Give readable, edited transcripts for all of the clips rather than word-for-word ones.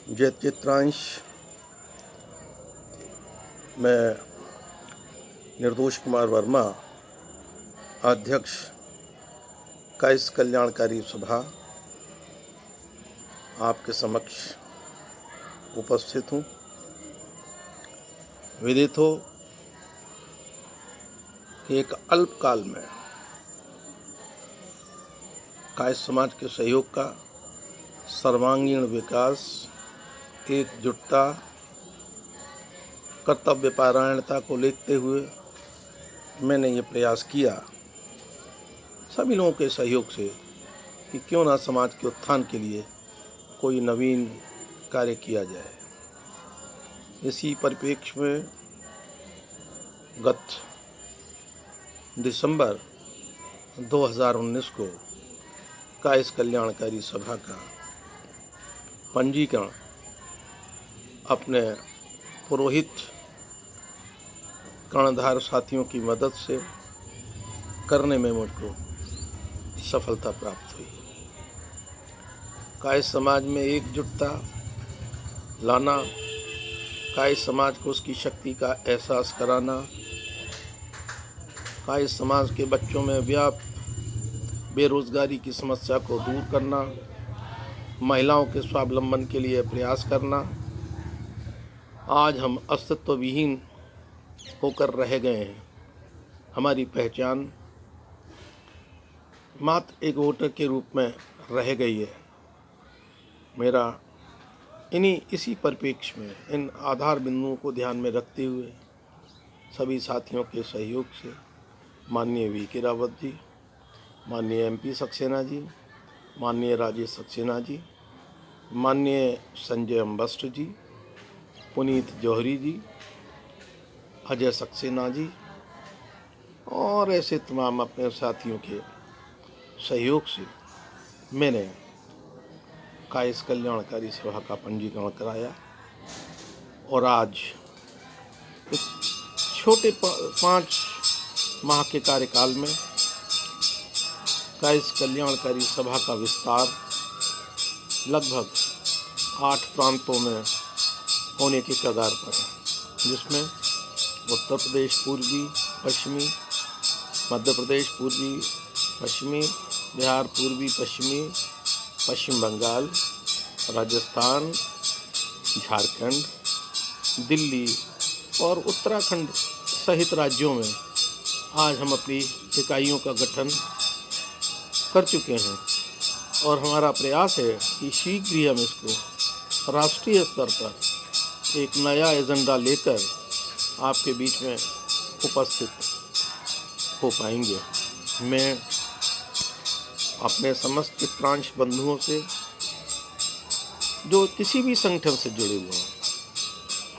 जैत चित्रांश मैं निर्दोष कुमार वर्मा, अध्यक्ष कायस्थ कल्याणकारी सभा, आपके समक्ष उपस्थित हूँ। विदित हो कि एक अल्पकाल में कायस्थ समाज के सहयोग का सर्वांगीण विकास, एकजुटता, कर्तव्य परायणता को लेते हुए मैंने ये प्रयास किया सभी लोगों के सहयोग से कि क्यों ना समाज के उत्थान के लिए कोई नवीन कार्य किया जाए। इसी परिप्रेक्ष्य में गत दिसंबर 2019 को कायस्थ कल्याणकारी सभा का पंजीकरण अपने पुरोहित कर्णधार साथियों की मदद से करने में मुझको सफलता प्राप्त हुई। कायस्थ समाज में एकजुटता लाना, कायस्थ समाज को उसकी शक्ति का एहसास कराना, कायस्थ समाज के बच्चों में व्याप्त बेरोजगारी की समस्या को दूर करना, महिलाओं के स्वावलंबन के लिए प्रयास करना। आज हम अस्तित्व विहीन होकर रह गए हैं। हमारी पहचान मात्र एक वोटर के रूप में रह गई है। मेरा इसी परिप्रेक्ष्य में इन आधार बिंदुओं को ध्यान में रखते हुए सभी साथियों के सहयोग से माननीय वी.के. रावत जी, माननीय MP सक्सेना जी, माननीय राजेश सक्सेना जी, माननीय संजय अम्बस्ट जी, पुनीत जौहरी जी, अजय सक्सेना जी और ऐसे तमाम अपने साथियों के सहयोग से मैंने कायस्थ कल्याणकारी सभा का पंजीकरण कराया और आज एक छोटे 5 माह के कार्यकाल में कायस्थ कल्याणकारी सभा का विस्तार लगभग 8 प्रांतों में होने की कगार पर है, जिसमें उत्तर प्रदेश पूर्वी पश्चिमी, मध्य प्रदेश पूर्वी पश्चिमी, बिहार पूर्वी पश्चिमी, पश्चिम बंगाल, राजस्थान, झारखंड, दिल्ली और उत्तराखंड सहित राज्यों में आज हम अपनी इकाइयों का गठन कर चुके हैं और हमारा प्रयास है कि शीघ्र ही हम इसको राष्ट्रीय स्तर पर एक नया एजेंडा लेकर आपके बीच में उपस्थित हो पाएंगे। मैं अपने समस्त चित्रांश बंधुओं से जो किसी भी संगठन से जुड़े हुए हैं,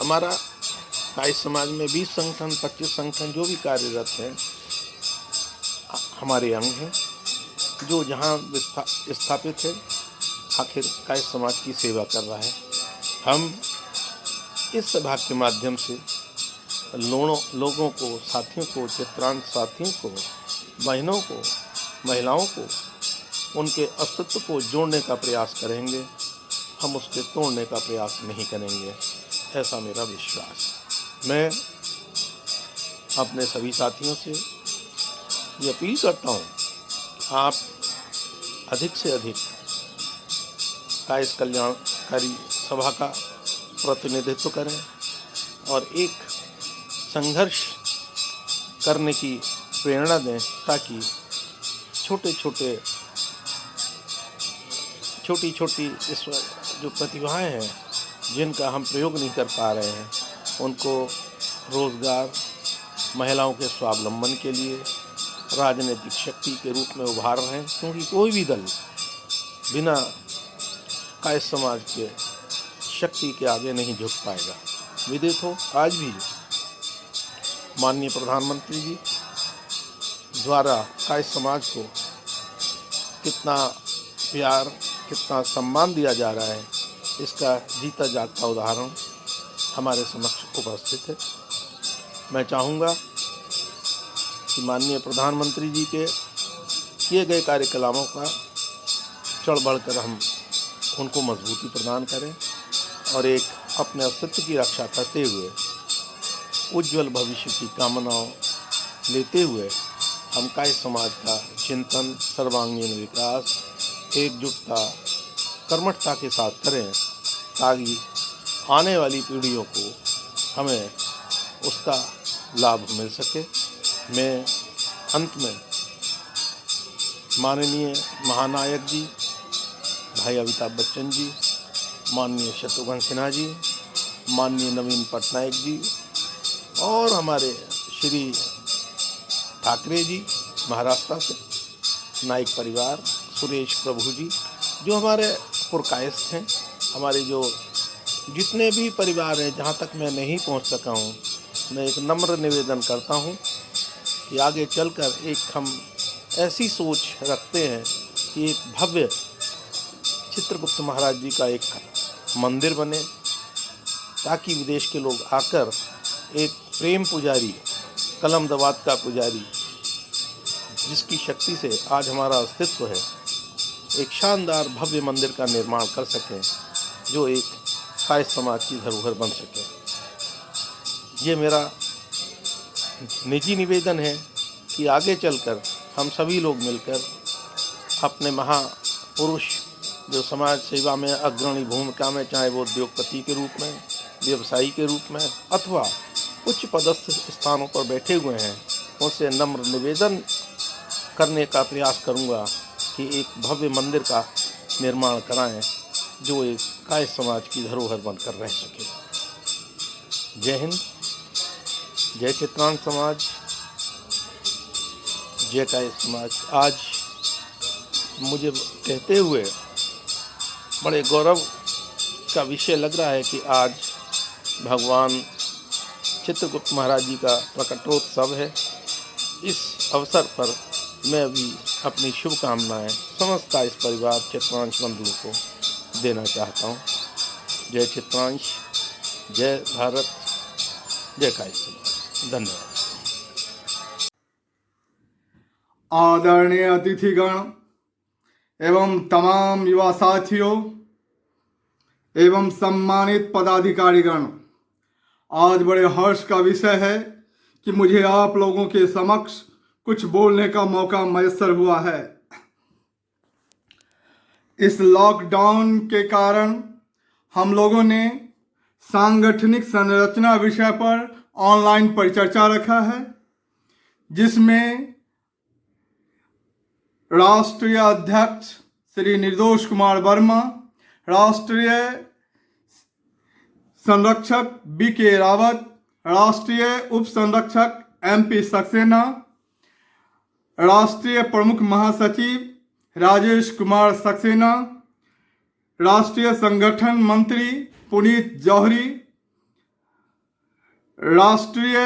हमारा कायस्थ समाज में 20 संगठन 25 संगठन जो भी कार्यरत हैं हमारे अंग हैं, जो जहाँ स्थापित है आखिर कायस्थ समाज की सेवा कर रहा है। हम इस सभा के माध्यम से लोगों को, साथियों को, चित्रांश साथियों को, बहनों को, महिलाओं को, उनके अस्तित्व को जोड़ने का प्रयास करेंगे। हम उसके तोड़ने का प्रयास नहीं करेंगे, ऐसा मेरा विश्वास। मैं अपने सभी साथियों से ये अपील करता हूँ कि आप अधिक से अधिक कायस्थ कल्याणकारी सभा का प्रतिनिधित्व करें और एक संघर्ष करने की प्रेरणा दें, ताकि छोटी इस जो प्रतिभाएं हैं जिनका हम प्रयोग नहीं कर पा रहे हैं, उनको रोजगार, महिलाओं के स्वावलंबन के लिए राजनीतिक शक्ति के रूप में उभार रहे हैं, क्योंकि कोई भी दल बिना कायस्थ समाज के शक्ति के आगे नहीं झुक पाएगा। विदित हो आज भी माननीय प्रधानमंत्री जी द्वारा कायस्थ समाज को कितना प्यार, कितना सम्मान दिया जा रहा है, इसका जीता जागता उदाहरण हमारे समक्ष उपस्थित है। मैं चाहूँगा कि माननीय प्रधानमंत्री जी के किए गए कार्यकलापों का चढ़ बढ़कर हम उनको मजबूती प्रदान करें और एक अपने अस्तित्व की रक्षा करते हुए उज्जवल भविष्य की कामनाओं लेते हुए हम काय समाज का चिंतन, सर्वांगीण विकास, एकजुटता, कर्मठता के साथ करें ताकि आने वाली पीढ़ियों को हमें उसका लाभ मिल सके। मैं अंत में माननीय महानायक जी भाई अमिताभ बच्चन जी, माननीय शत्रुघ्न सिन्हा जी, माननीय नवीन पटनायक जी और हमारे श्री ठाकरे जी महाराष्ट्र से, नाइक परिवार, सुरेश प्रभु जी, जो हमारे पुरकायस्थ हैं, हमारे जो जितने भी परिवार हैं, जहाँ तक मैं नहीं पहुँच सका हूँ, मैं एक नम्र निवेदन करता हूँ कि आगे चलकर एक हम ऐसी सोच रखते हैं कि एक भव्य चित्रगुप्त महाराज जी का एक मंदिर बने, ताकि विदेश के लोग आकर एक प्रेम पुजारी, कलम दवात का पुजारी, जिसकी शक्ति से आज हमारा अस्तित्व है, एक शानदार भव्य मंदिर का निर्माण कर सकें, जो एक काय समाज की धरोहर बन सके। ये मेरा निजी निवेदन है कि आगे चलकर हम सभी लोग मिलकर अपने महापुरुष जो समाज सेवा में अग्रणी भूमिका में, चाहे वो उद्योगपति के रूप में, व्यवसायी के रूप में अथवा उच्च पदस्थ स्थानों पर बैठे हुए हैं, उनसे नम्र निवेदन करने का प्रयास करूंगा कि एक भव्य मंदिर का निर्माण कराएं, जो एक काय समाज की धरोहर बनकर रह सके। जय हिंद, जय चित्रांश समाज, जय काय समाज। आज मुझे कहते हुए बड़े गौरव का विषय लग रहा है कि आज भगवान चित्रगुप्त महाराज जी का प्रकटोत्सव है। इस अवसर पर मैं भी अपनी शुभकामनाएं समस्त इस परिवार चित्रांश बंधुओं को देना चाहता हूं। जय चित्रांश, जय भारत, जय काय समाज। धन्यवाद। आदरणीय अतिथिगण एवं तमाम युवा साथियों एवं सम्मानित पदाधिकारीगण, आज बड़े हर्ष का विषय है कि मुझे आप लोगों के समक्ष कुछ बोलने का मौका मैसर हुआ है। इस लॉकडाउन के कारण हम लोगों ने सांगठनिक संरचना विषय पर ऑनलाइन परिचर्चा रखा है, जिसमें राष्ट्रीय अध्यक्ष श्री निर्दोष कुमार वर्मा, राष्ट्रीय संरक्षक BK रावत, राष्ट्रीय उप संरक्षक MP सक्सेना, राष्ट्रीय प्रमुख महासचिव राजेश कुमार सक्सेना, राष्ट्रीय संगठन मंत्री पुनीत जौहरी, राष्ट्रीय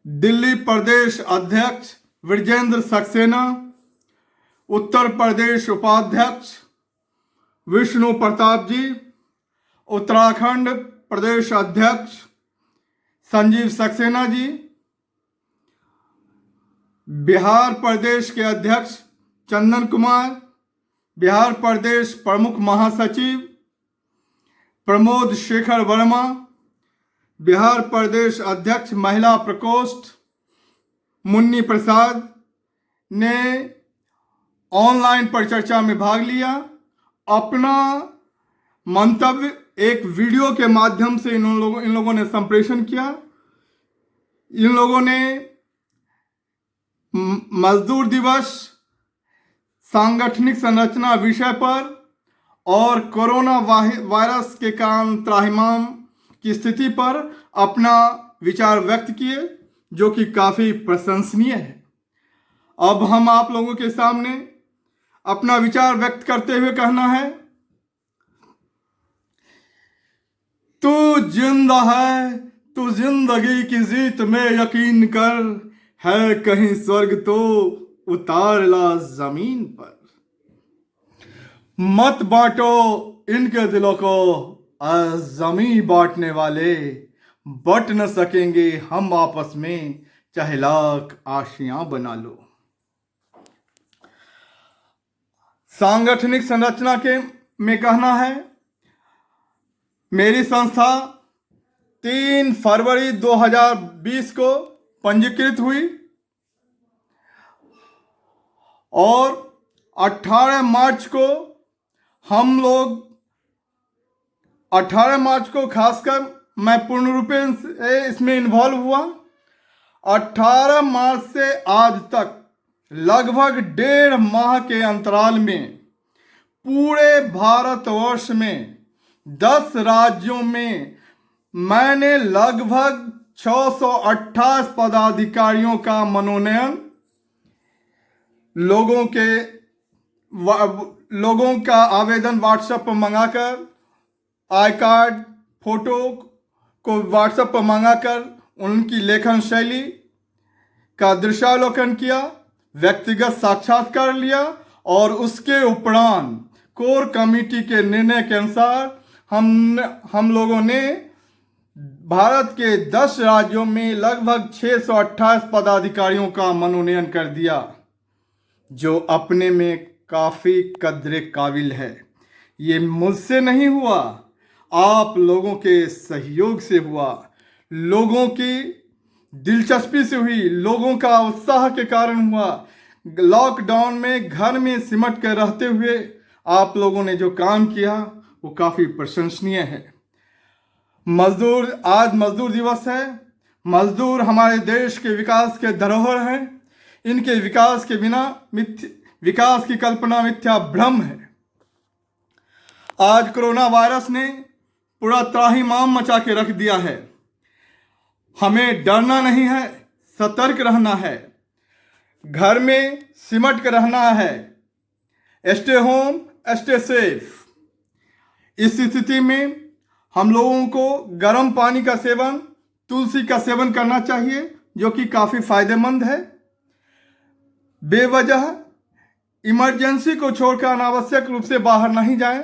दिल्ली प्रदेश अध्यक्ष विजेंद्र सक्सेना, उत्तर प्रदेश उपाध्यक्ष विष्णु प्रताप जी, उत्तराखंड प्रदेश अध्यक्ष संजीव सक्सेना जी, बिहार प्रदेश के अध्यक्ष चंदन कुमार, बिहार प्रदेश प्रमुख महासचिव प्रमोद शेखर वर्मा, बिहार प्रदेश अध्यक्ष महिला प्रकोष्ठ मुन्नी प्रसाद ने ऑनलाइन परिचर्चा में भाग लिया। अपना मंतव्य एक वीडियो के माध्यम से इन लोगों ने संप्रेषण किया। इन लोगों ने मजदूर दिवस, सांगठनिक संरचना विषय पर और कोरोना वायरस के कारण त्राहिमाम की स्थिति पर अपना विचार व्यक्त किए, जो कि काफी प्रशंसनीय है। अब हम आप लोगों के सामने अपना विचार व्यक्त करते हुए कहना है, तू जिंदा है, तू जिंदगी की जीत में यकीन कर, है कहीं स्वर्ग तो उतार ला जमीन पर। मत बांटो इनके दिलों को, जमी बांटने वाले बट न सकेंगे हम आपस में, चाहे लाख आशियां बना लो। सांगठनिक संरचना के में कहना है, मेरी संस्था 3 फरवरी 2020 को पंजीकृत हुई और 18 मार्च को हम लोग 18 मार्च को खासकर मैं पूर्ण रूपेण से इसमें इन्वॉल्व हुआ। 18 मार्च से आज तक लगभग 1.5 माह के अंतराल में पूरे भारतवर्ष में 10 राज्यों में मैंने लगभग 628 पदाधिकारियों का मनोनयन लोगों का आवेदन व्हाट्सएप पर मंगाकर, आई कार्ड फोटो को व्हाट्सएप पर मंगाकर उनकी लेखन शैली का दृश्यावलोकन किया, व्यक्तिगत साक्षात्कार लिया और उसके उपरांत कोर कमेटी के निर्णय के अनुसार हम लोगों ने भारत के 10 राज्यों में लगभग 628 पदाधिकारियों का मनोनयन कर दिया, जो अपने में काफ़ी कदरे काबिल है। ये मुझसे नहीं हुआ, आप लोगों के सहयोग से हुआ, लोगों की दिलचस्पी से हुई, लोगों का उत्साह के कारण हुआ। लॉकडाउन में घर में सिमट कर रहते हुए आप लोगों ने जो काम किया वो काफ़ी प्रशंसनीय है। आज मजदूर दिवस है। मजदूर हमारे देश के विकास के धरोहर हैं। इनके विकास के बिना विकास की कल्पना मिथ्या भ्रम है। आज कोरोना वायरस ने पूरा त्राहिमाम मचा के रख दिया है। हमें डरना नहीं है, सतर्क रहना है, घर में सिमट कर रहना है। Stay home, stay safe. इस स्थिति में हम लोगों को गर्म पानी का सेवन, तुलसी का सेवन करना चाहिए, जो कि काफ़ी फायदेमंद है। बेवजह इमरजेंसी को छोड़कर अनावश्यक रूप से बाहर नहीं जाएं।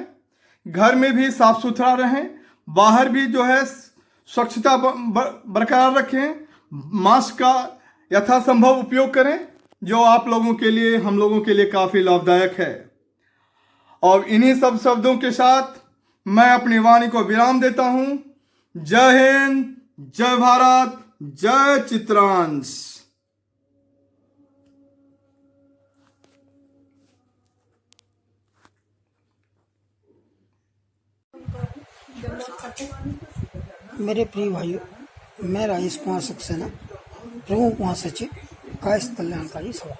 घर में भी साफ सुथरा रहें, बाहर भी जो है स्वच्छता बरकरार रखें। मास्क का यथासंभव उपयोग करें, जो आप लोगों के लिए, हम लोगों के लिए काफ़ी लाभदायक है। और इन्हीं सब शब्दों के साथ मैं अपनी वाणी को विराम देता हूं। जय हिंद, जय भारत, जय चित्रांश। मेरे प्रिय भाइयों, मैं राजेश कुमार सक्सेना, प्रमुख महासचिव कायस्थ कल्याणकारी सभा।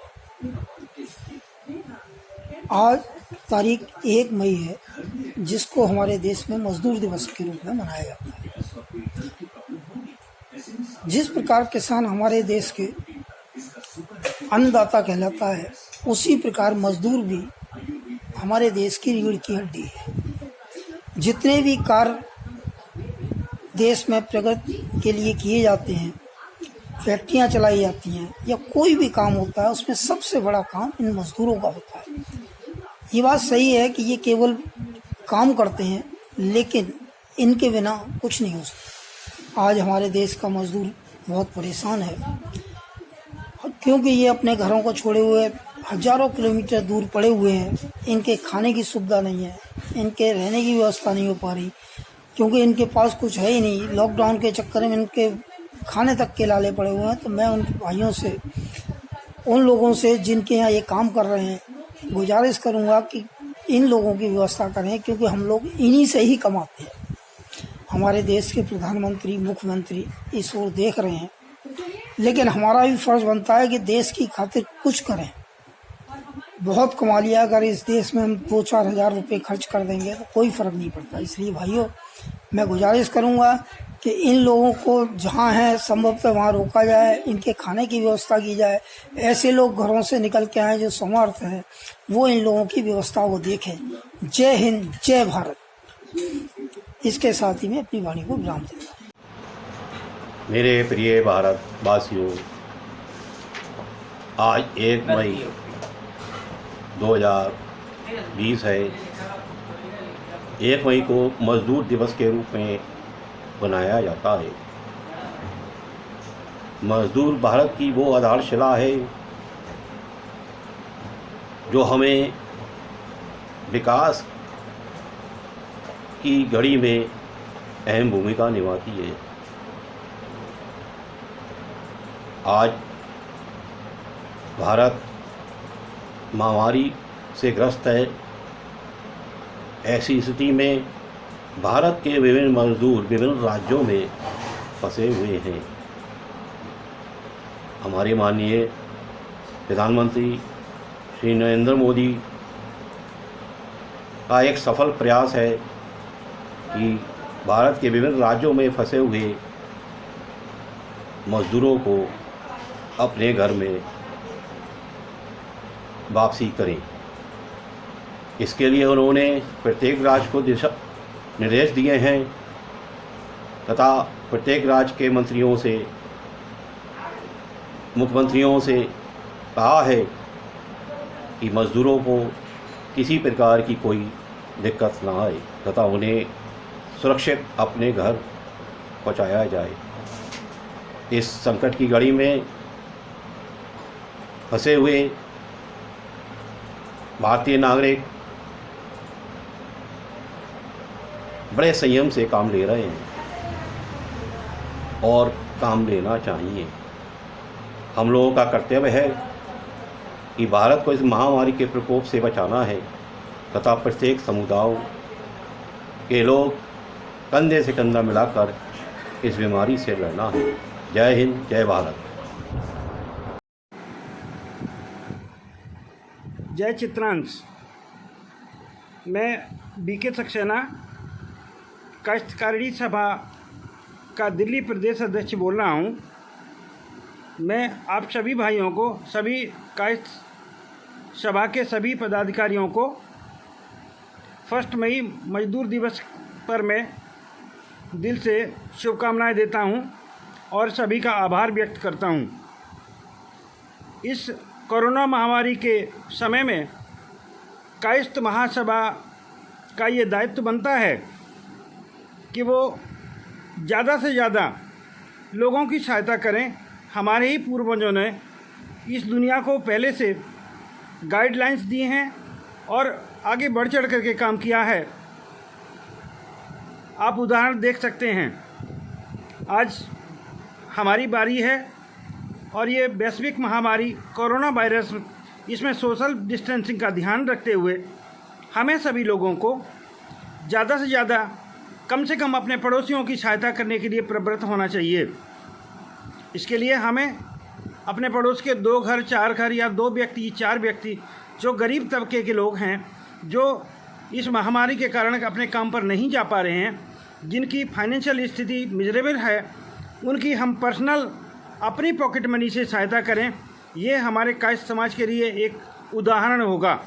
आज तारीख 1 मई है, जिसको हमारे देश में मजदूर दिवस के रूप में मनाया जाता है। जिस प्रकार किसान हमारे देश के अन्नदाता कहलाता है, उसी प्रकार मजदूर भी हमारे देश की रीढ़ की हड्डी है। जितने भी कार्य देश में प्रगति के लिए किए जाते हैं, फैक्ट्रियां चलाई जाती हैं या कोई भी काम होता है, उसमें सबसे बड़ा काम इन मजदूरों का होता है। ये बात सही है कि ये केवल काम करते हैं, लेकिन इनके बिना कुछ नहीं हो सकता। आज हमारे देश का मजदूर बहुत परेशान है, क्योंकि ये अपने घरों को छोड़े हुए हजारों किलोमीटर दूर पड़े हुए हैं। इनके खाने की सुविधा नहीं है, इनके रहने की व्यवस्था नहीं हो पा रही, क्योंकि इनके पास कुछ है ही नहीं। लॉकडाउन के चक्कर में इनके खाने तक के लाले पड़े हुए हैं। तो मैं उन भाइयों से, उन लोगों से जिनके यहाँ ये काम कर रहे हैं, गुजारिश करूँगा कि इन लोगों की व्यवस्था करें, क्योंकि हम लोग इन्हीं से ही कमाते हैं। हमारे देश के प्रधानमंत्री, मुख्यमंत्री इस ओर देख रहे हैं, लेकिन हमारा भी फर्ज बनता है कि देश की खातिर कुछ करें। बहुत कमा लिया, अगर इस देश में हम 2-4 हज़ार रुपये खर्च कर देंगे तो कोई फ़र्क नहीं पड़ता। इसलिए भाइयों, मैं गुजारिश करूंगा कि इन लोगों को जहां है संभवतः वहां रोका जाए, इनके खाने की व्यवस्था की जाए। ऐसे लोग घरों से निकल के आए जो समर्थ हैं, वो इन लोगों की व्यवस्था को देखें। जय हिंद, जय भारत। इसके साथ ही मैं अपनी वाणी को विराम देता हूँ। मेरे प्रिय भारत वासियों, आज 1 मई 2020 है। 1 मई को मजदूर दिवस के रूप में बनाया जाता है। मजदूर भारत की वो आधारशिला है जो हमें विकास की घड़ी में अहम भूमिका निभाती है। आज भारत महामारी से ग्रस्त है। ऐसी स्थिति में भारत के विभिन्न मजदूर विभिन्न राज्यों में फंसे हुए हैं। हमारे माननीय प्रधानमंत्री श्री नरेंद्र मोदी का एक सफल प्रयास है कि भारत के विभिन्न राज्यों में फंसे हुए मजदूरों को अपने घर में वापसी करें। इसके लिए उन्होंने प्रत्येक राज्य को दिशा निर्देश दिए हैं तथा प्रत्येक राज्य के मंत्रियों से मुख्यमंत्रियों से कहा है कि मज़दूरों को किसी प्रकार की कोई दिक्कत ना आए तथा उन्हें सुरक्षित अपने घर पहुंचाया जाए। इस संकट की घड़ी में फंसे हुए भारतीय नागरिक बड़े संयम से काम ले रहे हैं और काम लेना चाहिए। हम लोगों का कर्तव्य है कि भारत को इस महामारी के प्रकोप से बचाना है तथा प्रत्येक समुदायों के लोग कंधे से कंधा मिलाकर इस बीमारी से लड़ना है। जय हिंद, जय भारत। जय चित्रांश। मैं बीके सक्सेना काश्तकारी सभा का दिल्ली प्रदेश अध्यक्ष बोल रहा हूँ। मैं आप सभी भाइयों को, सभी काश्त सभा के सभी पदाधिकारियों को 1 मई मजदूर दिवस पर मैं दिल से शुभकामनाएं देता हूं और सभी का आभार व्यक्त करता हूं। इस कोरोना महामारी के समय में कायस्थ महासभा का ये दायित्व बनता है कि वो ज़्यादा से ज़्यादा लोगों की सहायता करें। हमारे ही पूर्वजों ने इस दुनिया को पहले से गाइडलाइंस दी हैं और आगे बढ़ चढ़ करके काम किया है। आप उदाहरण देख सकते हैं, आज हमारी बारी है और ये वैश्विक महामारी कोरोना वायरस, इसमें सोशल डिस्टेंसिंग का ध्यान रखते हुए हमें सभी लोगों को ज़्यादा से ज़्यादा कम से कम अपने पड़ोसियों की सहायता करने के लिए प्रवृत्त होना चाहिए। इसके लिए हमें अपने पड़ोस के 2 घर 4 घर या 2 व्यक्ति 4 व्यक्ति जो गरीब तबके के लोग हैं, जो इस महामारी के कारण अपने काम पर नहीं जा पा रहे हैं, जिनकी फाइनेंशियल स्थिति मिजरेबल है, उनकी हम पर्सनल अपनी पॉकेट मनी से सहायता करें। ये हमारे कायस्थ समाज के लिए एक उदाहरण होगा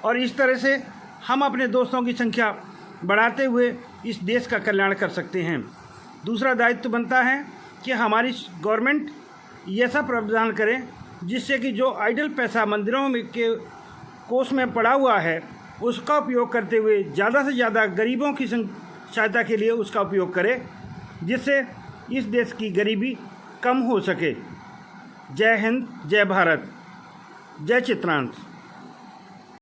और इस तरह से हम अपने दोस्तों की संख्या बढ़ाते हुए इस देश का कल्याण कर सकते हैं। दूसरा दायित्व बनता है कि हमारी गवर्नमेंट ये सब प्रावधान करे जिससे कि जो आइडल पैसा मंदिरों में के कोष में पड़ा हुआ है उसका उपयोग करते हुए ज़्यादा से ज़्यादा गरीबों की सहायता के लिए उसका उपयोग करे, जिससे इस देश की गरीबी कम हो सके। जय हिंद, जय भारत, जय चित्रांश।